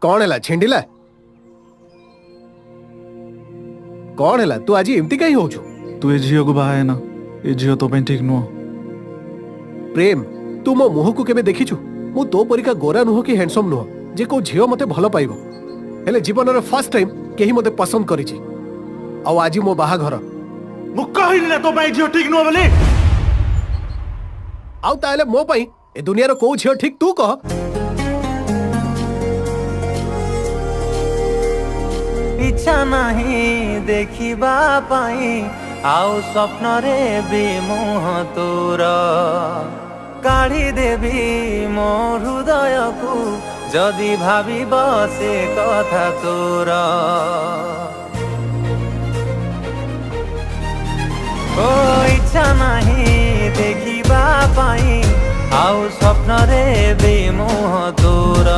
कौन है छिंडिला कौन है तू आज एमती कहीं हो तू ए झील को बाहा ना ए झील तो ठीक नुह प्रेम तू मो मुह को केबे देखिछु मु तो परिका गोरा नुह कि हैंडसम नुह जे को झियो मते भलो पाइबो हेले जीवन रे फर्स्ट टाइम केही मते पसंद करिछि आ आज मो बाहा घर मु कहिली ना तो बाई झियो ठीक नुह बोली आउ ताले मो पई ए दुनिया रो को झियो ठीक तू कह इच्छा नहीं देखिबा पाई आउ स्वप्न रे भी मुह तोर काढ़ी देवी मो हृदय को जदि भावी बसे कथा तोर ओ इच्छा नहीं देखिबा पाई आउ स्वप्न रे भी मुह तोर।